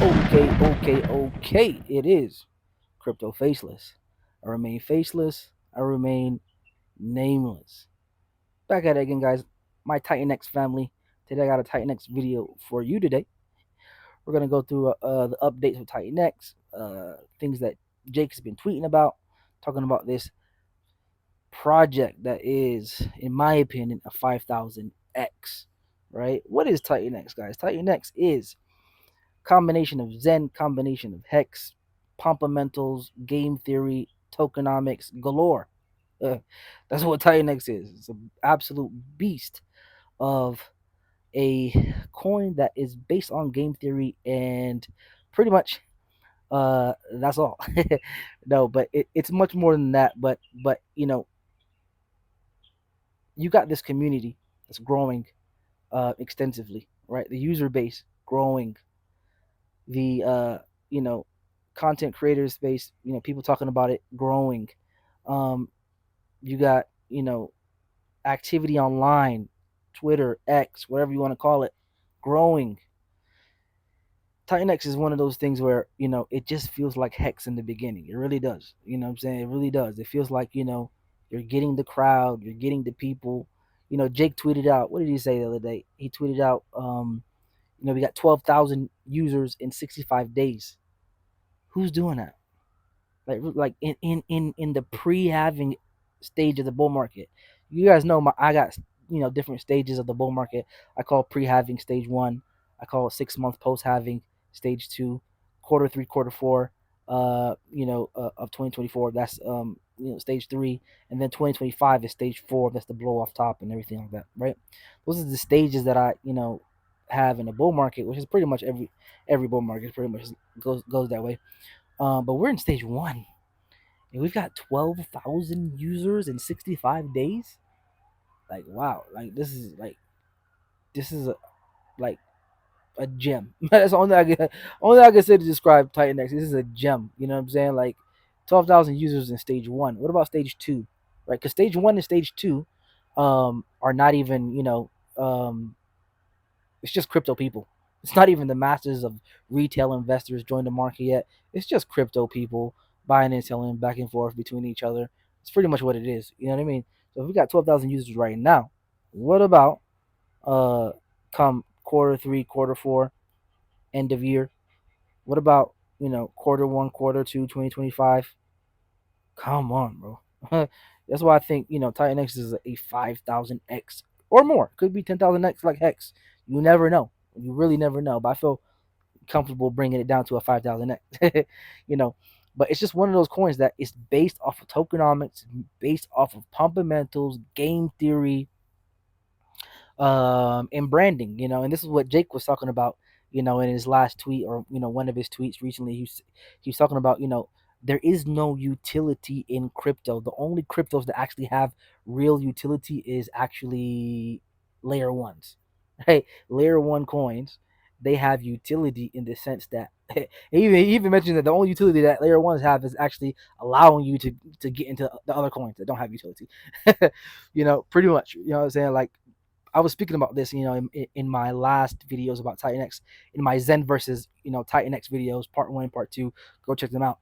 Okay. It is crypto faceless. I remain faceless. I remain nameless. Back at it again, guys. My TitanX family. Today I got a TitanX video for you today. We're gonna go through the updates with TitanX, things that Jake's been tweeting about, talking about this project that is, in my opinion, a 5000X. Right? What is TitanX, guys? TitanX is combination of Zen, combination of Hex, Pompamentals, game theory, tokenomics galore. Uh, that's what TitanX is. It's an absolute beast of a coin that is based on game theory and pretty much that's all. No, but it's much more than that. But you got this community that's growing extensively, right? The user base growing, the you know content creator space, people talking about it growing. um you got activity online, Twitter, X, whatever you want to call it, growing. TitanX is one of those things where it just feels like Hex in the beginning. It really does. What I'm saying? It really does. It feels like you're getting the crowd, you're getting the people. Jake tweeted out, what did he say the other day? He tweeted out, we got 12,000 users in 65 days. Who's doing that? Like in the pre-halving stage of the bull market. You guys know I got different stages of the bull market. I call pre-halving stage one. I call it 6 month post-halving stage two, quarter three, quarter four. Of 2024. That's stage three, and then 2025 is stage four. That's the blow off top and everything like that, right? Those are the stages that I have in a bull market, which is pretty much every bull market pretty much goes that way. But we're in stage one, and we've got 12,000 users in 65 days. Like, wow! Like this is like a gem. That's the only thing I can say to describe TitanX. This is a gem. You know what I'm saying? Like 12,000 users in stage one. What about stage two? Right? Because stage one and stage two are not even it's just crypto people. It's not even the masses of retail investors join the market yet. It's just crypto people buying and selling back and forth between each other. It's pretty much what it is. You know what I mean? So if we got 12,000 users right now, what about uh come quarter three, quarter four, end of year? What about quarter one, quarter two, 2025? Come on, bro. That's why I think TitanX is a 5,000X or more. Could be 10,000X like Hex. You never know. You really never know. But I feel comfortable bringing it down to a 5,000X. you know, but it's just one of those coins that is based off of tokenomics, based off of fundamentals, game theory, and branding. And this is what Jake was talking about. In his last tweet, or one of his tweets recently, he was talking about there is no utility in crypto. The only cryptos that actually have real utility is actually layer ones, right? Layer one coins, they have utility in the sense that he even mentioned that the only utility that layer ones have is actually allowing you to get into the other coins that don't have utility. Pretty much. What I'm saying? Like, I was speaking about this, in my last videos about TitanX, in my Zen versus TitanX videos, part one and part two. Go check them out.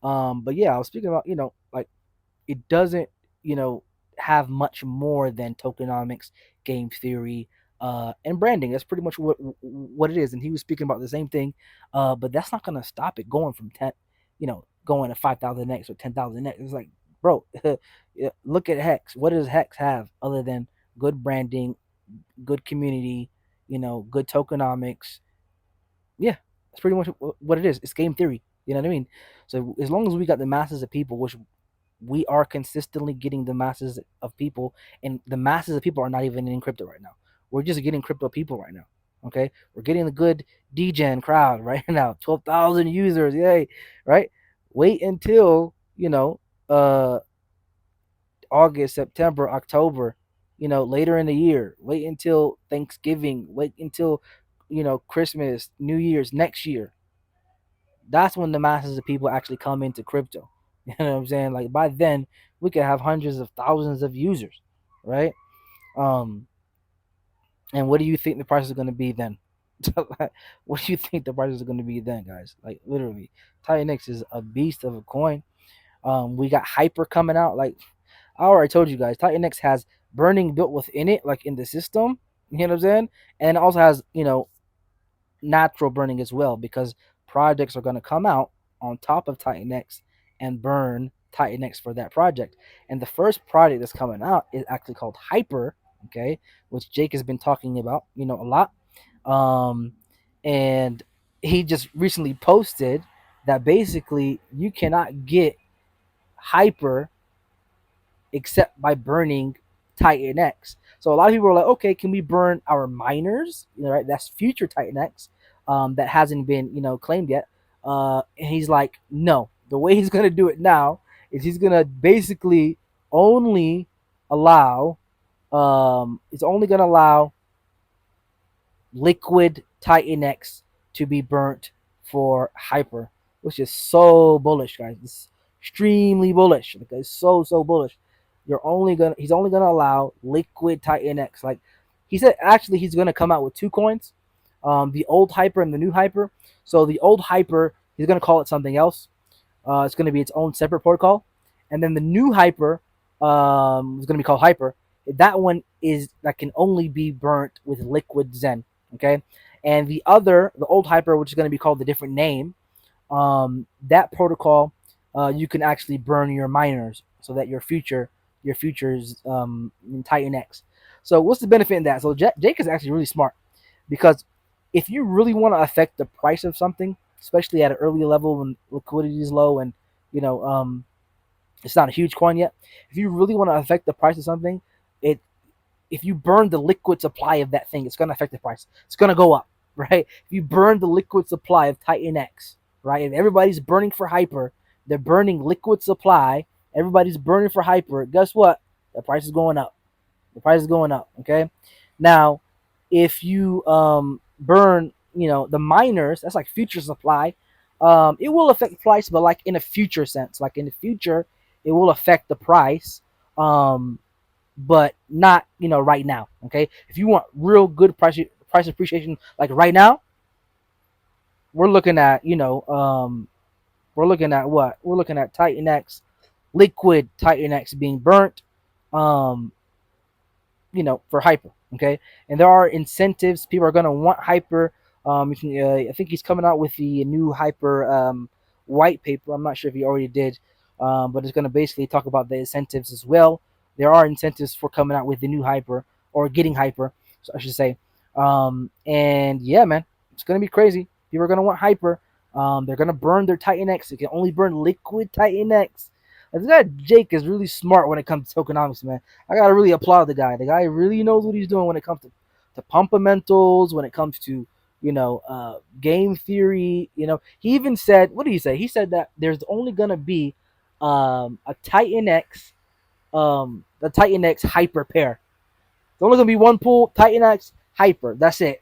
But yeah, I was speaking about like, it doesn't have much more than tokenomics, game theory, and branding. That's pretty much what it is. And he was speaking about the same thing, but that's not gonna stop it going from 10, going to 5,000X or 10,000X. It's like, bro, look at Hex. What does Hex have other than good branding, good community, good tokenomics? Yeah, that's pretty much what it is. It's game theory. You know what I mean? So as long as we got the masses of people, which we are consistently getting the masses of people, and the masses of people are not even in crypto right now. We're just getting crypto people right now. Okay, we're getting a good degen crowd right now. 12,000 users, yay! Right? Wait until uh August, September, October, later in the year. Wait until Thanksgiving. Wait until Christmas, New Year's next year. That's when the masses of people actually come into crypto. You know what I'm saying? Like, by then, we could have hundreds of thousands of users, right? Um, and what do you think the price is going to be then? What do you think the prices are going to be then, guys? Like literally, TitanX is a beast of a coin. We got Hyper coming out. Like I already told you guys, TitanX has burning built within it, like in the system. You know what I'm saying? And it also has, natural burning as well, because projects are going to come out on top of TitanX and burn TitanX for that project. And the first project that's coming out is actually called Hyper, okay, which Jake has been talking about, a lot. Um, and he just recently posted that basically you cannot get Hyper except by burning Titan X. So a lot of people are like, okay, can we burn our miners? Right? That's future Titan X, that hasn't been, claimed yet. And he's like, no. The way he's gonna do it now is he's gonna basically only allow, it's only gonna allow liquid Titan X to be burnt for Hyper, which is so bullish, guys. It's extremely bullish. Like, it's so bullish. He's only gonna allow liquid Titan X. Like he said, actually, he's gonna come out with two coins, the old Hyper and the new Hyper. So the old Hyper, he's gonna call it something else. It's going to be its own separate protocol, and then the new Hyper is going to be called Hyper. That one is that can only be burnt with liquid Zen. Okay, and the old Hyper, which is going to be called a different name, that protocol, you can actually burn your miners so that your futures in Titan X. So what's the benefit in that? So Jake is actually really smart, because if you really want to affect the price of something, especially at an early level when liquidity is low and you know um, it's not a huge coin yet, if you really want to affect the price of something, it if you burn the liquid supply of that thing, it's going to affect the price. It's going to go up, right? If you burn the liquid supply of Titan X, right? If everybody's burning for Hyper, they're burning liquid supply. Everybody's burning for Hyper. Guess what? The price is going up. The price is going up. Okay. Now, if you burn, the miners, that's like future supply. It will affect the price, but like in a future sense, like in the future, it will affect the price. But not right now. Okay, if you want real good price appreciation, like right now, we're looking at we're looking at what we're looking at Titan X, liquid Titan X being burnt. Um, for Hyper. Okay, and there are incentives. People are gonna want Hyper. I think he's coming out with the new Hyper white paper. I'm not sure if he already did, but it's gonna basically talk about the incentives as well. There are incentives for coming out with the new Hyper or getting Hyper, so I should say. And yeah, man, it's gonna be crazy. People are gonna want Hyper. They're gonna burn their Titan X. They can only burn liquid Titan X. This guy Jake is really smart when it comes to tokenomics, man. I gotta really applaud the guy. The guy really knows what he's doing when it comes to pumpamentals, when it comes to game theory. He even said, what did he say? He said that there's only gonna be a Titan X, the Titan X hyper pair. There's only gonna be one pool, Titan X hyper. That's it.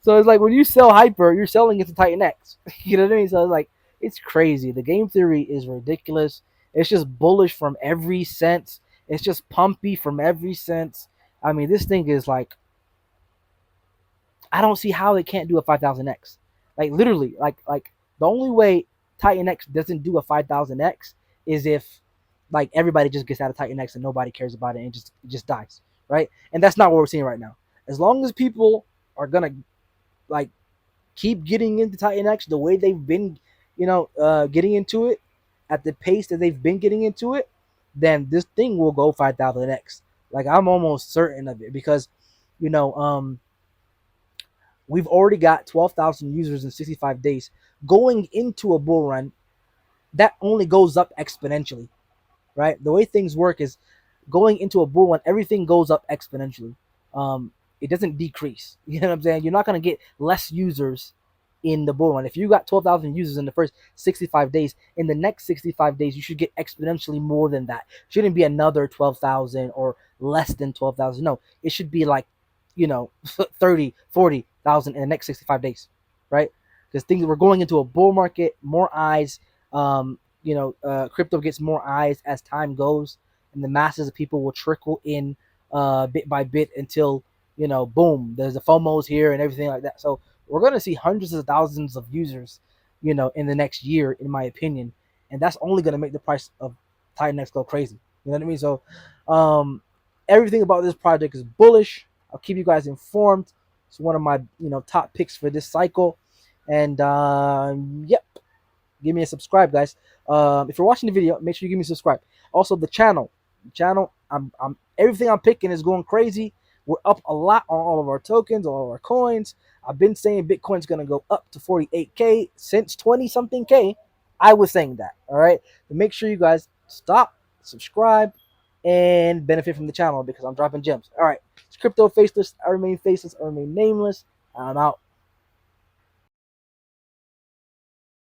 So it's like when you sell hyper, you're selling it to Titan X. You know what I mean? So it's like it's crazy. The game theory is ridiculous. It's just bullish from every sense. It's just pumpy from every sense. I mean, this thing is like I don't see how it can't do a 5000x. Like literally, like the only way Titan X doesn't do a 5000x is if like everybody just gets out of Titan X and nobody cares about it and it just dies, right? And that's not what we're seeing right now. As long as people are gonna like keep getting into Titan X the way they've been, getting into it at the pace that they've been getting into it, then this thing will go 5000x. Like I'm almost certain of it because, you know, um, we've already got 12,000 users in 65 days. Going into a bull run, that only goes up exponentially, right? The way things work is going into a bull run, everything goes up exponentially. It doesn't decrease. You know what I'm saying? You're not going to get less users in the bull run. If you got 12,000 users in the first 65 days, in the next 65 days, you should get exponentially more than that. It shouldn't be another 12,000 or less than 12,000. No, it should be like, 30, 40,000 in the next 65 days, right? Because things we're going into a bull market, more eyes. Crypto gets more eyes as time goes, and the masses of people will trickle in bit by bit until boom, there's the FOMOs here and everything like that. So we're gonna see hundreds of thousands of users, in the next year, in my opinion, and that's only gonna make the price of TitanX go crazy. You know what I mean? So, um, everything about this project is bullish. I'll keep you guys informed. It's one of my top picks for this cycle, and yep, give me a subscribe, guys. If you're watching the video, make sure you give me a subscribe. Also, the channel, I'm everything I'm picking is going crazy. We're up a lot on all of our tokens, all of our coins. I've been saying Bitcoin's gonna go up to 48K since 20 something K. I was saying that. All right. But make sure you guys stop, subscribe, and benefit from the channel because I'm dropping gems. All right. It's Crypto Faceless. I remain faceless. I remain nameless. I'm out.